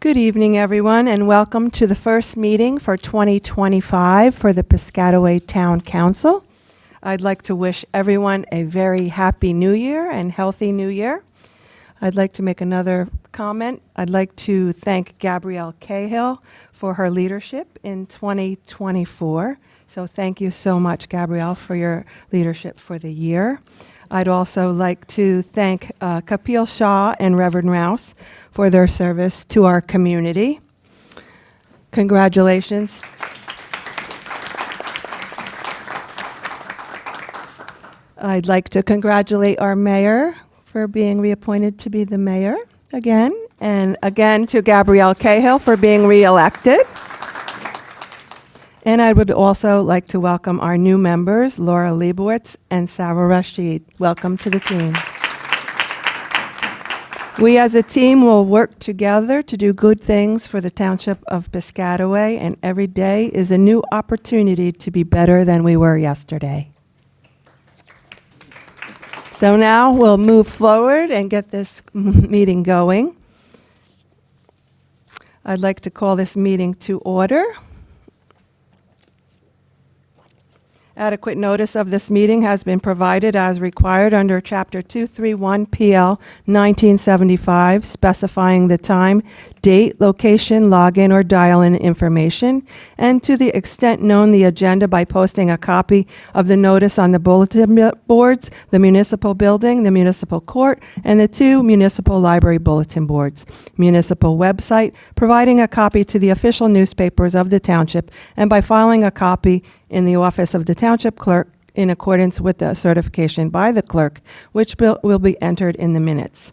Good evening, everyone, and welcome to the first meeting for 2025 for the Piscataway Town Council. I'd like to wish everyone a very happy new year and healthy new year. I'd like to make another comment. I'd like to thank Gabrielle Cahill for her leadership in 2024. So thank you so much, Gabrielle, for your leadership for the year. I'd also like to thank Kapil Shah and Reverend Rouse for their service to our community. Congratulations. I'd like to congratulate our mayor for being reappointed to be the mayor again, and again to Gabrielle Cahill for being reelected. And I would also like to welcome our new members, Laura Leibowitz and Sarah Rashid. Welcome to the team. We as a team will work together to do good things for the Township of Piscataway, and every day is a new opportunity to be better than we were yesterday. So now we'll move forward and get this meeting going. I'd like to call this meeting to order. Adequate notice of this meeting has been provided as required under Chapter 231 PL 1975, specifying the time, date, location, login, or dial-in information, and to the extent known, the agenda by posting a copy of the notice on the bulletin boards, the municipal building, the municipal court, and the 2 municipal library bulletin boards. Municipal website, providing a copy to the official newspapers of the township, and by filing a copy in the office of the township clerk in accordance with the certification by the clerk, which will be entered in the minutes.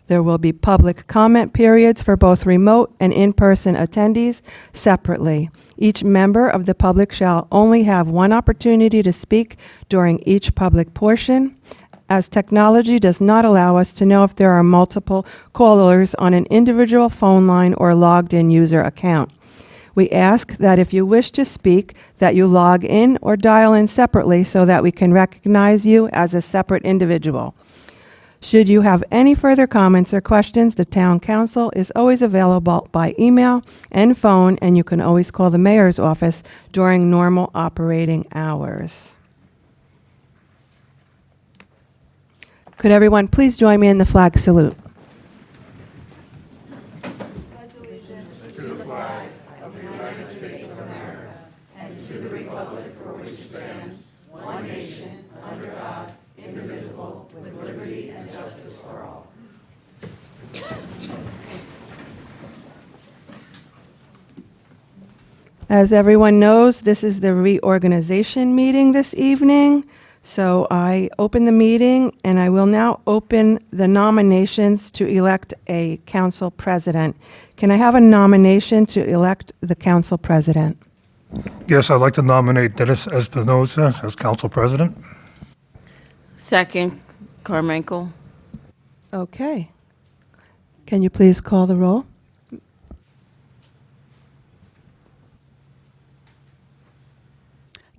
There will be public comment periods for both remote and in-person attendees separately. Each member of the public shall only have one opportunity to speak during each public portion, as technology does not allow us to know if there are multiple callers on an individual phone line or logged-in user account. We ask that if you wish to speak, that you log in or dial in separately so that we can recognize you as a separate individual. Should you have any further comments or questions, the Town Council is always available by email and phone, and you can always call the Mayor's office during normal operating hours. Could everyone please join me in the flag salute? As everyone knows, this is the reorganization meeting this evening. So I open the meeting, and I will now open the nominations to elect a council president. Can I have a nomination to elect the council president? Yes, I'd like to nominate Dennis Espinoza as council president. Second, Carmichael. Okay. Can you please call the roll?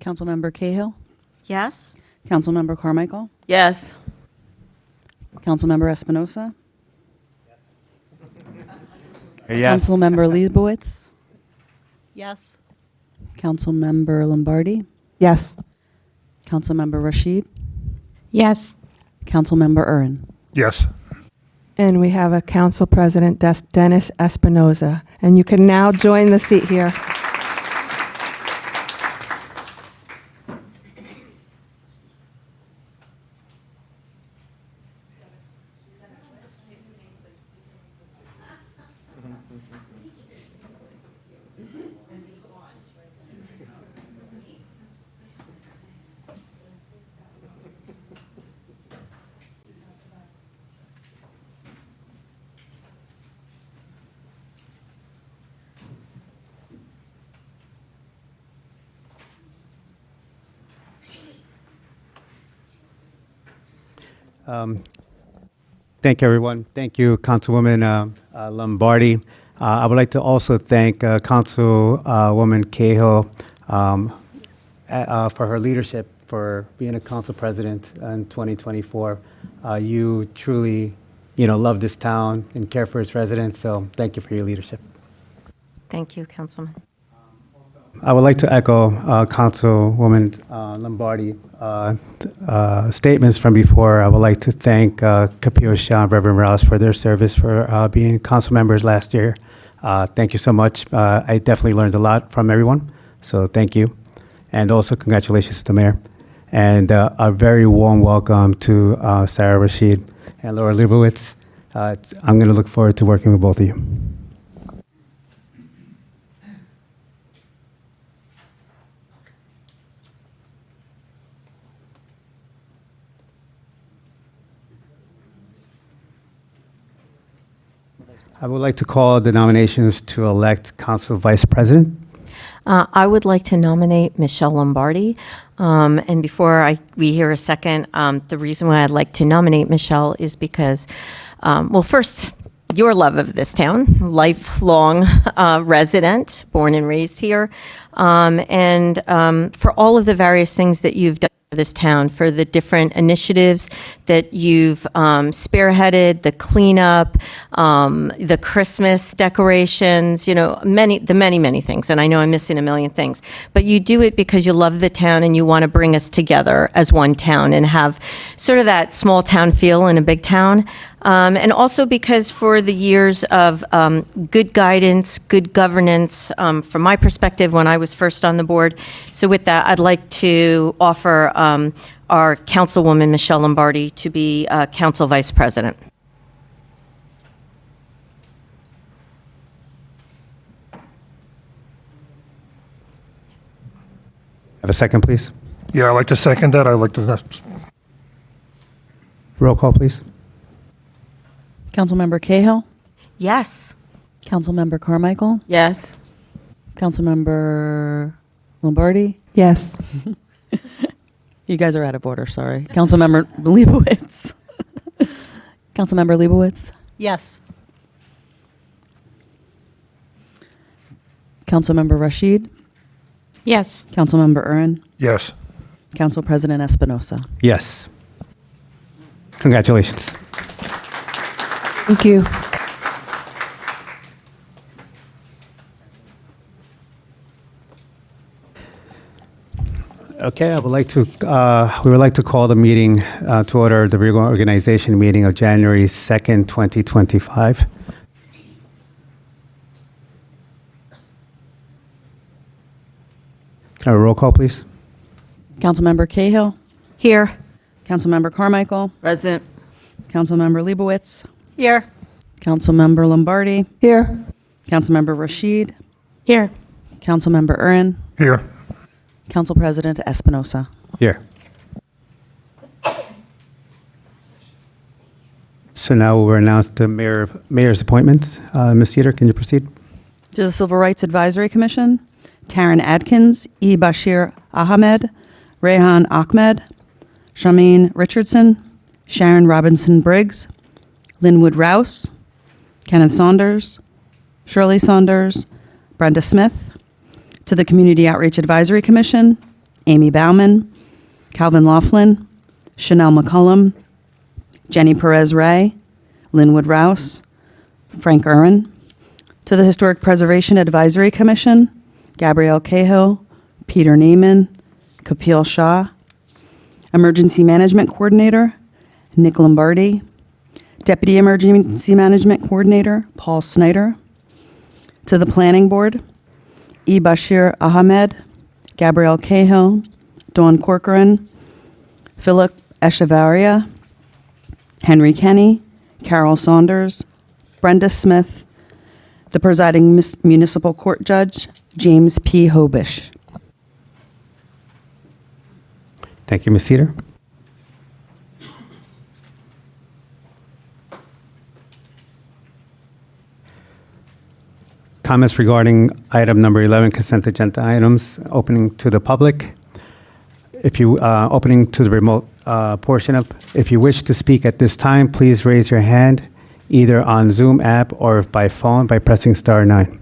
Councilmember Cahill, Yes? Councilmember Carmichael, Yes. Councilmember Espinosa, Yes. Councilmember Leibowitz, Yes. Councilmember Lombardi, Yes. Councilmember Rashid, Yes. Councilmember Urin. Yes. And we have a council president, Dennis Espinoza. And you can now join the seat here. Thank you, everyone. Thank you, Councilwoman Lombardi. I would like to also thank Councilwoman Cahill for her leadership, for being a council president in 2024. You truly, love this town and care for its residents, so thank you for your leadership. Thank you, Councilman. I would like to echo Councilwoman Lombardi statements from before. I would like to thank Capio Shah and Reverend Rouse for their service for being council members last year. Thank you so much. I definitely learned a lot from everyone, so thank you. And also congratulations to the mayor. And a very warm welcome to Sarah Rashid and Laura Leibowitz. I'm going to look forward to working with both of you. I would like to call the nominations to elect Council Vice President. I would like to nominate Michelle Lombardi. And before we hear a second, the reason why I'd like to nominate Michelle is because, well, first, your love of this town, lifelong resident, born and raised here, and for all of the various things that you've done for this town, for the different initiatives that you've spearheaded, the cleanup, the Christmas decorations, you know, many things. And I know I'm missing a million things, but you do it because you love the town and you want to bring us together as one town and have sort of that small town feel in a big town. And also because for the years of good guidance, good governance, from my perspective when I was first on the board. So with that, I'd like to offer our Councilwoman, Michelle Lombardi, to be Council Vice President. Have a second, please. Yeah, I'd like to second that. I'd like to, Roll call, please. Councilmember Cahill, Yes. Councilmember Carmichael, Yes. Councilmember Lombardi. Yes. You guys are out of order, sorry. Councilmember Leibowitz. Councilmember Leibowitz. Yes. Councilmember Rashid. Yes. Councilmember Urin. yes. Council President Espinosa. Yes. Congratulations. Thank you. Okay, we would like to call the meeting to order, the reorganization meeting of January 2nd, 2025. Can I have a roll call, please? Councilmember Cahill. Here. Councilmember Carmichael. Present. Councilmember Leibowitz. Here. Councilmember Lombardi. Here. Councilmember Rashid. Here. Councilmember Urin. Here. Council President Espinosa. Here. So now we'll announce the mayor's appointments. Ms. Cedar, can you proceed? To the Civil Rights Advisory Commission, Taryn Adkins, E. Bashir Ahmed, Rehan Ahmed, Shameen Richardson, Sharon Robinson Briggs, Linwood Rouse, Kenneth Saunders, Shirley Saunders, Brenda Smith. To the Community Outreach Advisory Commission, Amy Bauman, Calvin Laughlin, Chanel McCullum, Jenny Perez-Ray, Linwood Rouse, Frank Urin. To the Historic Preservation Advisory Commission, Gabrielle Cahill, Peter Neiman, Kapil Shah. Emergency Management Coordinator, Nick Lombardi. Deputy Emergency Management Coordinator, Paul Snyder. To the Planning Board, E. Bashir Ahmed, Gabrielle Cahill, Dawn Corcoran, Philip Echevarria, Henry Kenny, Carol Saunders, Brenda Smith, the presiding municipal court judge, James P. Hobish. Thank you, Ms. Cedar. Comments regarding item number 11, consent agenda items, opening to the public. If you, opening to the remote portion of, if you wish to speak at this time, please raise your hand either on Zoom app or by phone by pressing *9.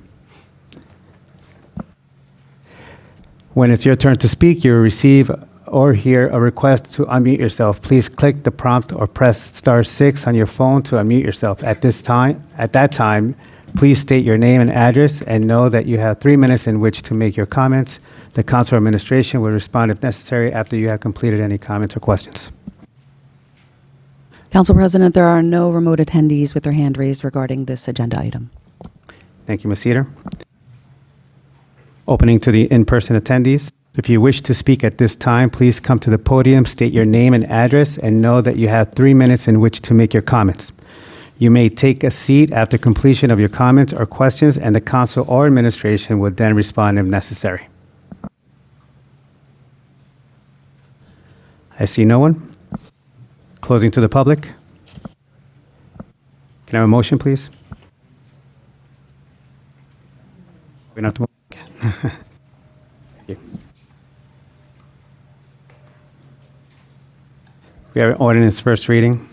When it's your turn to speak, you'll receive or hear a request to unmute yourself. Please click the prompt or press *6 on your phone to unmute yourself. At that time, Please state your name and address and know that you have 3 minutes in which to make your comments. The council administration will respond if necessary after you have completed any comments or questions. Council President, there are no remote attendees with their hand raised regarding this agenda item. Thank you, Ms. Cedar. Opening to the in-person attendees. If you wish to speak at this time, please come to the podium, state your name and address, and know that you have 3 minutes in which to make your comments. You may take a seat after completion of your comments or questions, and the council or administration will then respond if necessary. I see no one. Closing to the public. Can I have a motion, please? We don't have to move. Thank you. We have an ordinance first reading.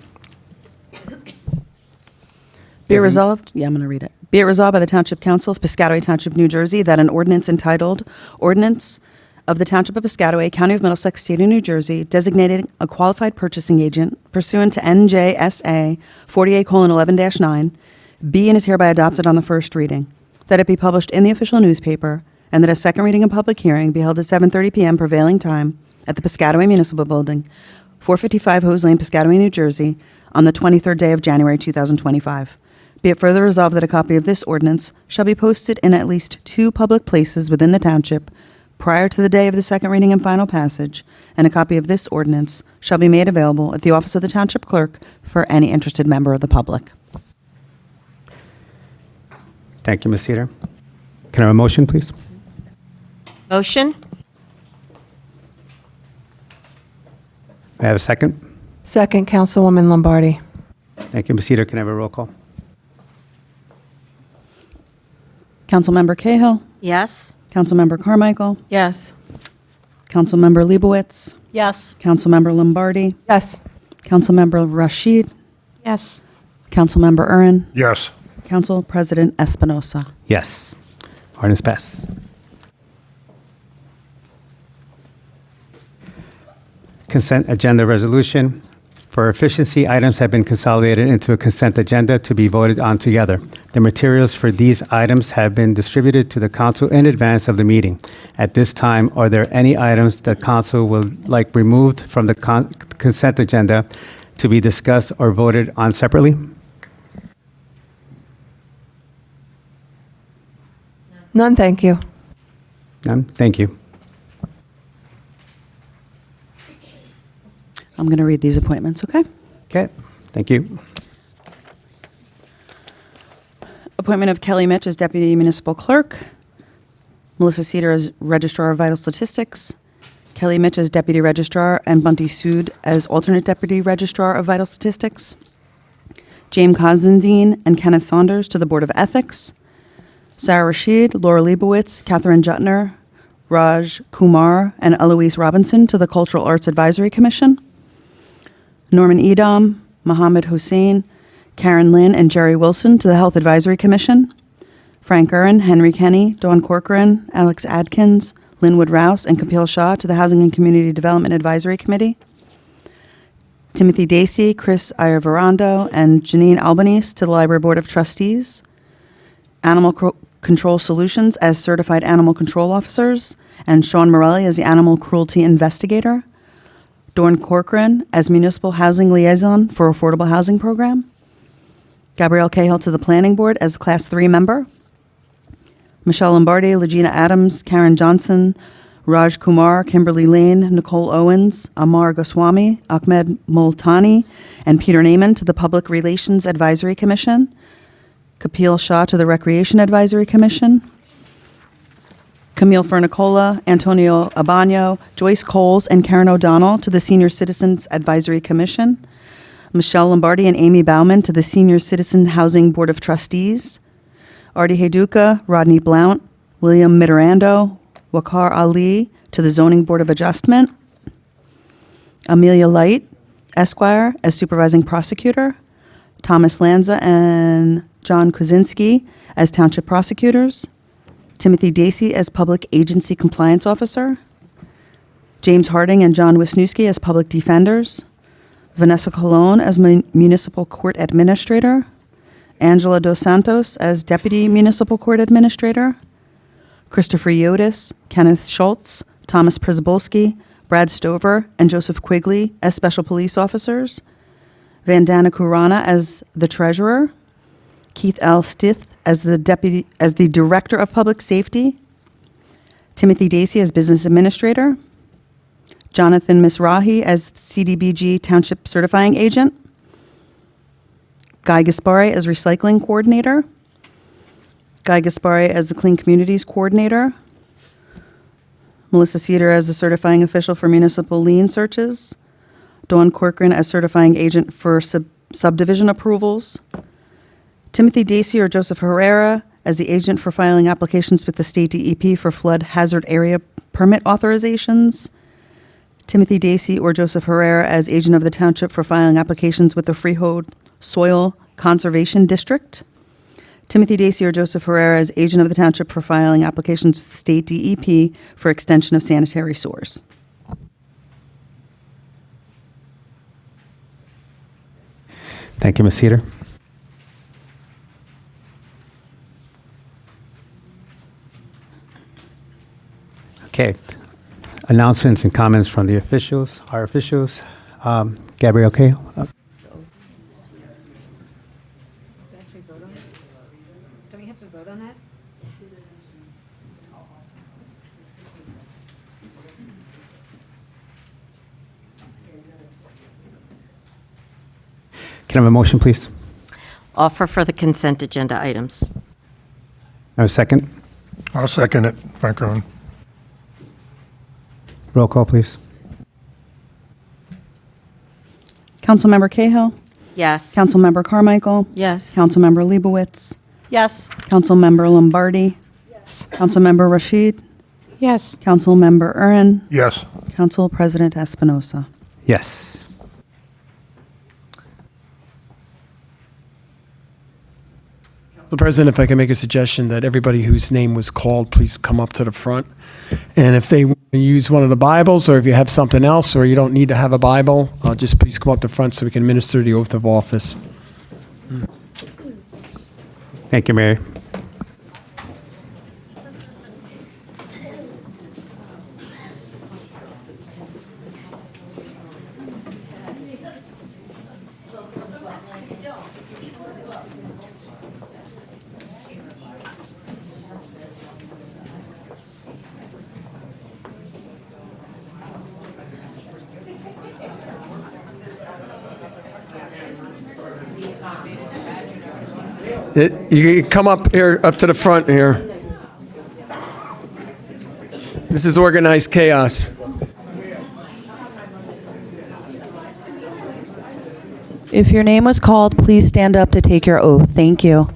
Be it resolved, I'm going to read it. Be it resolved by the Township Council of Piscataway Township, New Jersey, that an ordinance entitled Ordinance of the Township of Piscataway, County of Middlesex, State of New Jersey, designating a qualified purchasing agent pursuant to NJSA 48:11-9, be and is hereby adopted on the first reading, that it be published in the official newspaper, and that a second reading and public hearing be held at 7:30 p.m. prevailing time at the Piscataway Municipal Building, 455 Hose Lane, Piscataway, New Jersey, on the 23rd day of January 2025. Be it further resolved that a copy of this ordinance shall be posted in at least 2 public places within the township prior to the day of the second reading and final passage, and a copy of this ordinance shall be made available at the office of the township clerk for any interested member of the public. Thank you, Ms. Cedar. Can I have a motion, please? Motion? May I have a second? Second, Councilwoman Lombardi. Thank you, Ms. Cedar. Can I have a roll call? Councilmember Cahill, Yes. Councilmember Carmichael, Yes. Councilmember Leibowitz, Yes. Councilmember Lombardi, Yes. Councilmember Rashid, Yes. Councilmember Urin, Yes. Council President Espinosa. Yes. Ordinance passed. Consent agenda resolution. For efficiency, items have been consolidated into a consent agenda to be voted on together. The materials for these items have been distributed to the council in advance of the meeting. At this time, are there any items that council would like removed from the consent agenda to be discussed or voted on separately? None, thank you. None? Thank you. I'm going to read these appointments, okay? Okay, thank you. Appointment of Kelly Mitch as Deputy Municipal Clerk, Melissa Cedar as Registrar of Vital Statistics, Kelly Mitch as Deputy Registrar, and Bunty Sood as Alternate Deputy Registrar of Vital Statistics, James Constantine and Kenneth Saunders to the Board of Ethics, Sarah Rashid, Laura Leibowitz, Catherine Jutner, Raj Kumar, and Eloise Robinson to the Cultural Arts Advisory Commission, Norman Edom, Mohammed Hussein, Karen Lynn, and Jerry Wilson to the Health Advisory Commission, Frank Urin, Henry Kenny, Dawn Corcoran, Alex Adkins, Linwood Rouse, and Kapil Shah to the Housing and Community Development Advisory Committee, Timothy Dacey, Chris Iraverando, and Janine Albanese to the Library Board of Trustees, Animal Control Solutions as Certified Animal Control Officers, and Sean Morelli as the Animal Cruelty Investigator, Dawn Corcoran as Municipal Housing Liaison for Affordable Housing Program, Gabrielle Cahill to the Planning Board as Class 3 member, Michelle Lombardi, Legina Adams, Karen Johnson, Raj Kumar, Kimberly Lane, Nicole Owens, Amar Goswami, Ahmed Multani, and Peter Naiman to the Public Relations Advisory Commission, Kapil Shah to the Recreation Advisory Commission, Camille Fernicola, Antonio Abano, Joyce Coles, and Karen O'Donnell to the Senior Citizens Advisory Commission, Michelle Lombardi and Amy Bauman to the Senior Citizen Housing Board of Trustees, Artie Hayduka, Rodney Blount, William Mitterando, Wakar Ali to the Zoning Board of Adjustment, Amelia Light, Esquire, as Supervising Prosecutor, Thomas Lanza and John Kuzinski as Township Prosecutors, Timothy Dacey as Public Agency Compliance Officer, James Harding and John Wisniewski as Public Defenders, Vanessa Colon as Municipal Court Administrator, Angela Dos Santos as Deputy Municipal Court Administrator, Christopher Yodis, Kenneth Schultz, Thomas Przybulski, Brad Stover, and Joseph Quigley as Special Police Officers, Vandana Kurana as the Treasurer, Keith L. Stith as the Director of Public Safety, Timothy Dacey as Business Administrator, Jonathan Misrahi as CDBG Township Certifying Agent, Guy Gaspari as Recycling Coordinator, Guy Gaspari as the Clean Communities Coordinator, Melissa Cedar as the Certifying Official for Municipal Lien Searches, Dawn Corcoran as Certifying Agent for Subdivision Approvals, Timothy Dacey or Joseph Herrera as the Agent for Filing Applications with the State DEP for Flood Hazard Area Permit Authorizations, Timothy Dacey or Joseph Herrera as Agent of the Township for Filing Applications with the Freehold Soil Conservation District, Timothy Dacey or Joseph Herrera as Agent of the Township for Filing Applications with State DEP for Extension of Sanitary Sewers. Thank you, Ms. Cedar. Okay. Announcements and comments from the officials, our officials. Gabrielle Cahill. Don't we have to vote on that? Can I have a motion, please? Offer for the consent agenda items. I have a second. I'll second it, Frank Rowan. Roll call, please. Councilmember Cahill, Yes. Councilmember Carmichael, Yes. Councilmember Leibowitz, Yes. Councilmember Lombardi, Councilmember Rashid, Yes. Councilmember Urin, Yes. Council President Espinosa. Yes. Mr. President, if I can make a suggestion that everybody whose name was called, please come up to the front. And if they use one of the Bibles, or if you have something else, or you don't need to have a Bible, just please come up to the front so we can administer the oath of office. Thank you, Mary. You can come up here, up to the front here. This is organized chaos. If your name was called, please stand up to take your oath. Thank you.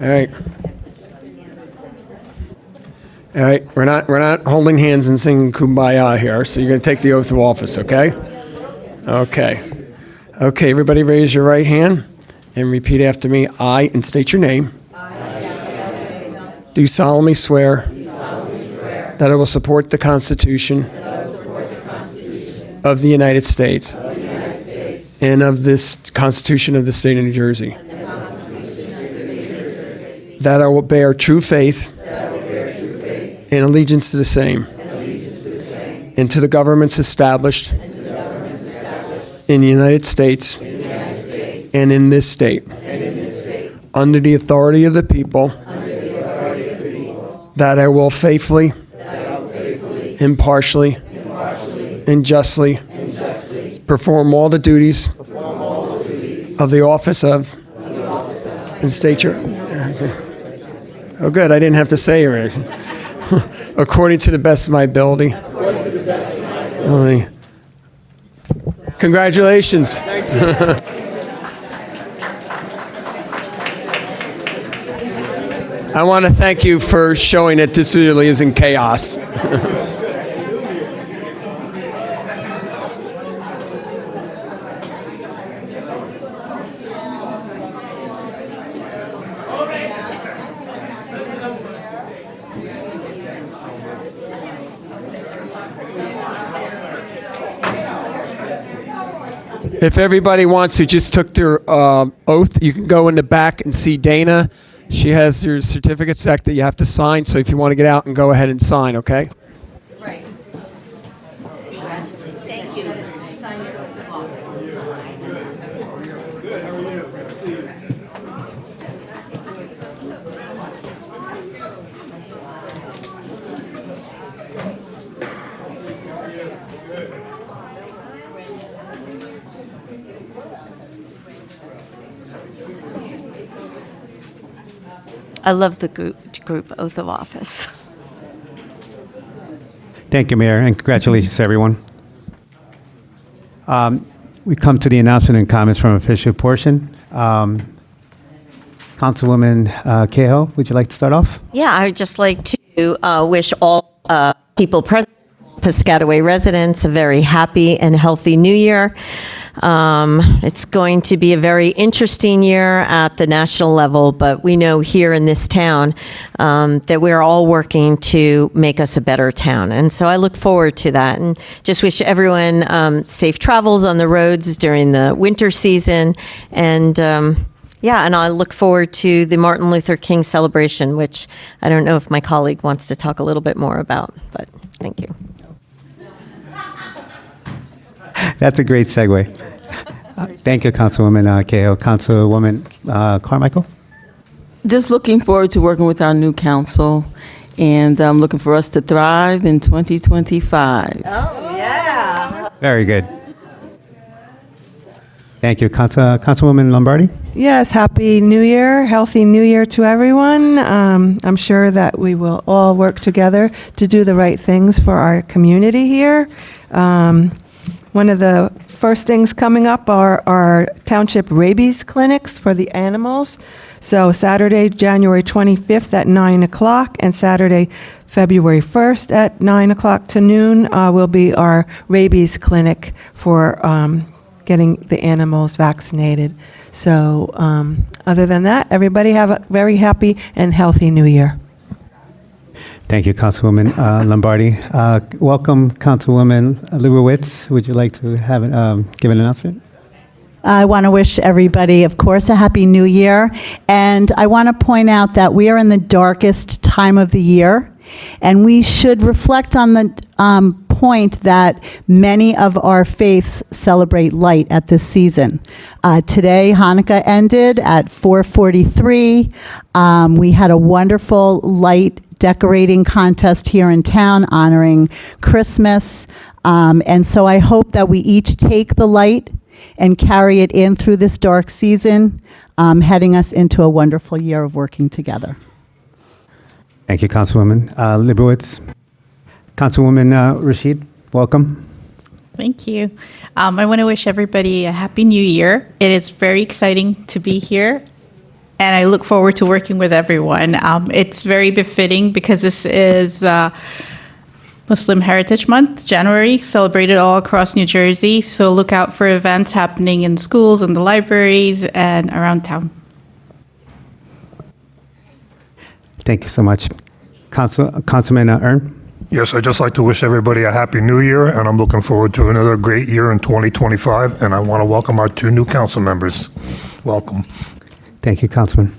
All right. All right, we're not holding hands and singing Kumbaya here, so you're going to take the oath of office, okay? Okay. Okay, everybody raise your right hand and repeat after me. I, and state your name. Do solemnly swear that I will support the Constitution of the United States and of this Constitution of the State of New Jersey. That I will bear true faith and allegiance to the same and to the governments established in the United States and in this state under the authority of the people, that I will faithfully, impartially, and justly perform all the duties of the office of and state your... Oh, good. I didn't have to say it. According to the best of my ability. Congratulations. I want to thank you for showing that this really isn't chaos. If everybody wants who just took their oath, you can go in the back and see Dana. She has your certificates that you have to sign, so if you want to get out and go ahead and sign, okay? Right. Thank you. Sign your oath of office. I love the group oath of office. Thank you, Mayor, and congratulations to everyone. We come to the announcement and comments from official portion. Councilwoman Cahill, would you like to start off? Yeah, I would just like to wish all people present, Piscataway residents, a very happy and healthy new year. It's going to be a very interesting year at the national level, but we know here in this town that we're all working to make us a better town. And so I look forward to that and just wish everyone safe travels on the roads during the winter season. And yeah, and I look forward to the Martin Luther King celebration, which I don't know if my colleague wants to talk a little bit more about, but thank you. That's a great segue. Thank you, Councilwoman Cahill. Councilwoman Carmichael? Just looking forward to working with our new council, and I'm looking for us to thrive in 2025. Oh, yeah. Very good. Thank you. Councilwoman Lombardi? Yes, Happy New Year, healthy New Year to everyone. I'm sure that we will all work together to do the right things for our community here. One of the first things coming up are our Township rabies clinics for the animals. So Saturday, January 25th at 9 o'clock and Saturday, February 1st at 9 o'clock to noon will be our rabies clinic for getting the animals vaccinated. So other than that, everybody have a very happy and healthy New Year. Thank you, Councilwoman Lombardi. Welcome, Councilwoman Leibowitz. Would you like to have give an announcement? I want to wish everybody, of course, a happy new year. And I want to point out that we are in the darkest time of the year, and we should reflect on the point that many of our faiths celebrate light at this season. Today, Hanukkah ended at 4:43. We had a wonderful light decorating contest here in town honoring Christmas. And so I hope that we each take the light and carry it in through this dark season, heading us into a wonderful year of working together. Thank you, Councilwoman Leibowitz. Councilwoman Rashid, welcome. Thank you. I want to wish everybody a happy new year. It is very exciting to be here, and I look forward to working with everyone. It's very befitting because this is Muslim Heritage Month, January, celebrated all across New Jersey. So look out for events happening in schools and the libraries and around town. Thank you so much. Councilman Ern? Yes, I'd just like to wish everybody a happy new year, and I'm looking forward to another great year in 2025, and I want to welcome our 2 new council members. Welcome. Thank you, Councilman.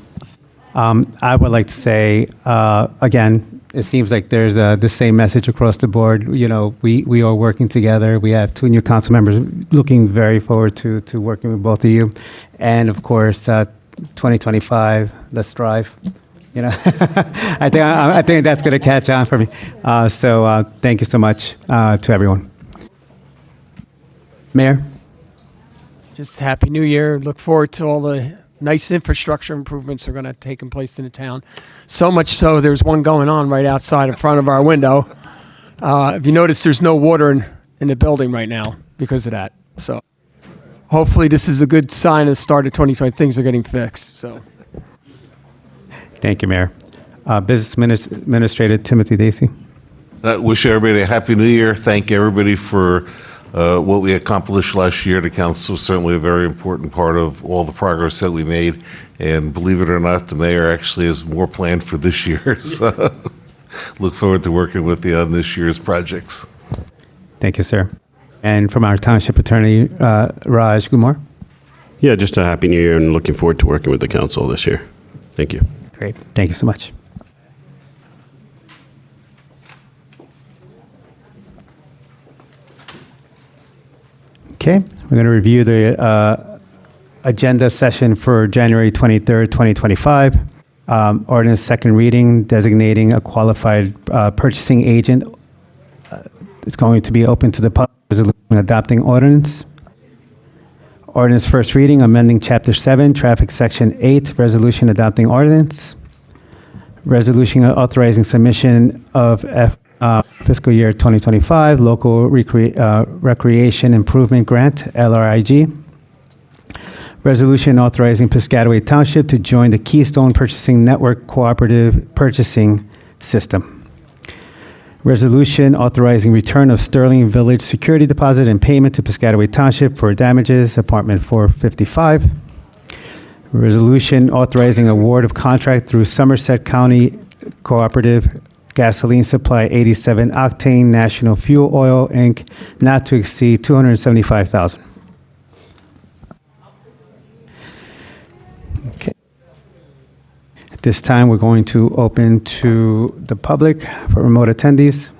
I would like to say, again, it seems like there's the same message across the board. You know, we are working together. We have 2 new council members, looking very forward to working with both of you. And of course, 2025, let's strive. You know, I think that's going to catch on for me. So thank you so much to everyone. Mayor? Just Happy New Year. Look forward to all the nice infrastructure improvements that are going to take place in the town. So much so, there's one going on right outside in front of our window. If you notice, there's no water in the building right now because of that. So hopefully this is a good sign of the start of 2020. Things are getting fixed. So. Thank you, Mayor. Business Administrator Timothy Dacey. Wish everybody a happy new year. Thank everybody for what we accomplished last year. The council was certainly a very important part of all the progress that we made. And believe it or not, the mayor actually has more planned for this year. So look forward to working with you on this year's projects. Thank you, sir. And from our Township Attorney, Raj Kumar. Yeah, just a happy new year and looking forward to working with the council this year. Thank you. Great. Thank you so much. Okay, we're going to review the agenda session for January 23rd, 2025. Ordinance second reading designating a qualified purchasing agent. It's going to be open to the public. Resolution adopting ordinance. Ordinance first reading amending Chapter 7, Traffic Section 8, resolution adopting ordinance. Resolution authorizing submission of fiscal year 2025 local recreation improvement grant, LRIG. Resolution authorizing Piscataway Township to join the Keystone Purchasing Network Cooperative Purchasing System. Resolution authorizing return of Sterling Village security deposit and payment to Piscataway Township for damages, Apartment 455. Resolution authorizing award of contract through Somerset County Cooperative Gasoline Supply 87 Octane National Fuel Oil, Inc., not to exceed $275,000. Okay. At this time, we're going to open to the public for remote attendees.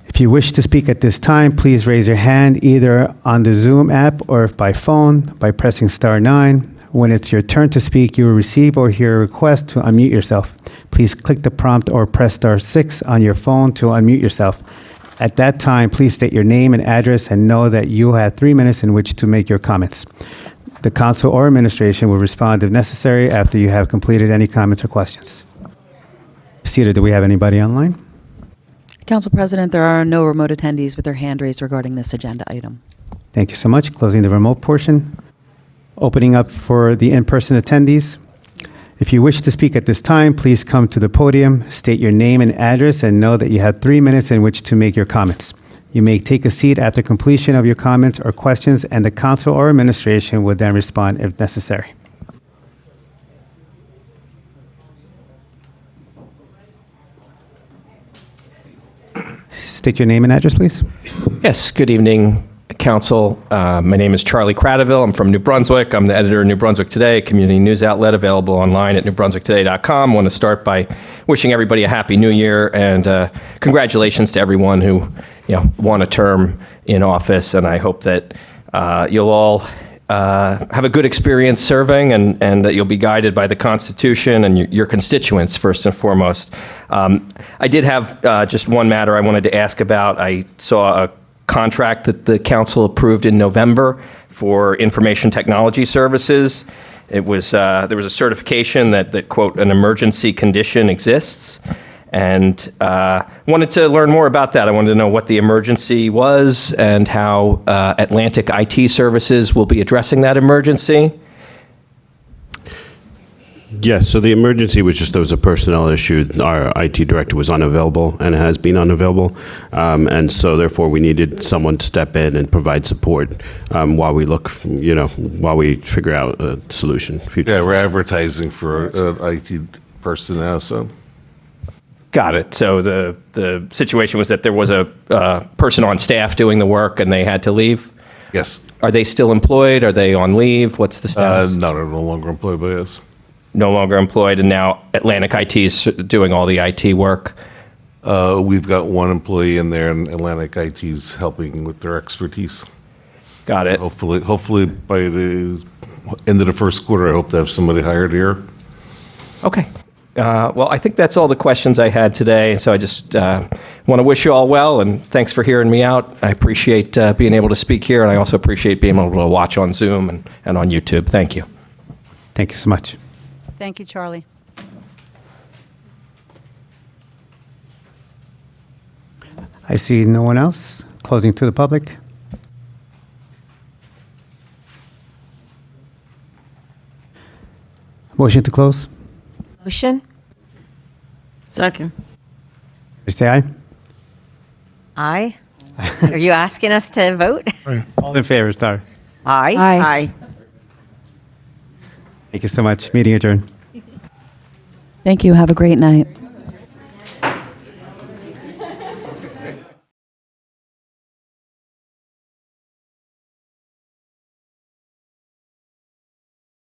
If you wish to speak at this time, please raise your hand either on the Zoom app or by phone by pressing *9. When it's your turn to speak, you will receive or hear a request to unmute yourself. Please click the prompt or press *6 on your phone to unmute yourself. At that time, please state your name and address and know that you have 3 minutes in which to make your comments. The council or administration will respond if necessary after you have completed any comments or questions. Sita, do we have anybody online? Council President, there are no remote attendees with their hand raised regarding this agenda item. Thank you so much. Closing the remote portion. Opening up for the in-person attendees. If you wish to speak at this time, please come to the podium, state your name and address, and know that you have 3 minutes in which to make your comments. You may take a seat after completion of your comments or questions, and the council or administration will then respond if necessary. State your name and address, please. Yes, good evening, Council. My name is Charlie Cradaville. I'm from New Brunswick. I'm the editor of New Brunswick Today, a community news outlet available online at newbrunswicktoday.com. I want to start by wishing everybody a happy new year and congratulations to everyone who won a term in office. And I hope that you'll all have a good experience serving and that you'll be guided by the Constitution and your constituents first and foremost. I did have just one matter I wanted to ask about. I saw a contract that the council approved in November for information technology services. It was there was a certification that quote an emergency condition exists, and wanted to learn more about that. I wanted to know what the emergency was and how Atlantic IT Services will be addressing that emergency. Yeah, so the emergency was just there was a personnel issue. Our IT director was unavailable and has been unavailable. And so therefore we needed someone to step in and provide support while we look, while we figure out a solution. Yeah, we're advertising for IT personnel, so. Got it. So the situation was that there was a person on staff doing the work and they had to leave? Yes. Are they still employed? Are they on leave? What's the status? No, they're no longer employed by us. No longer employed, and now Atlantic IT is doing all the IT work. We've got one employee in there, and Atlantic IT is helping with their expertise. Got it. Hopefully by the end of the first quarter, I hope to have somebody hired here. Okay. Well, I think that's all the questions I had today. So I just want to wish you all well, and thanks for hearing me out. I appreciate being able to speak here, and I also appreciate being able to watch on Zoom and on YouTube. Thank you. Thank you so much. Thank you, Charlie. I see no one else. Closing to the public. Motion to close. Motion? Second. Say aye. Aye. Are you asking us to vote? All in favor, Star. Aye. Aye. Thank you so much. Meeting adjourned. Thank you. Have a great night.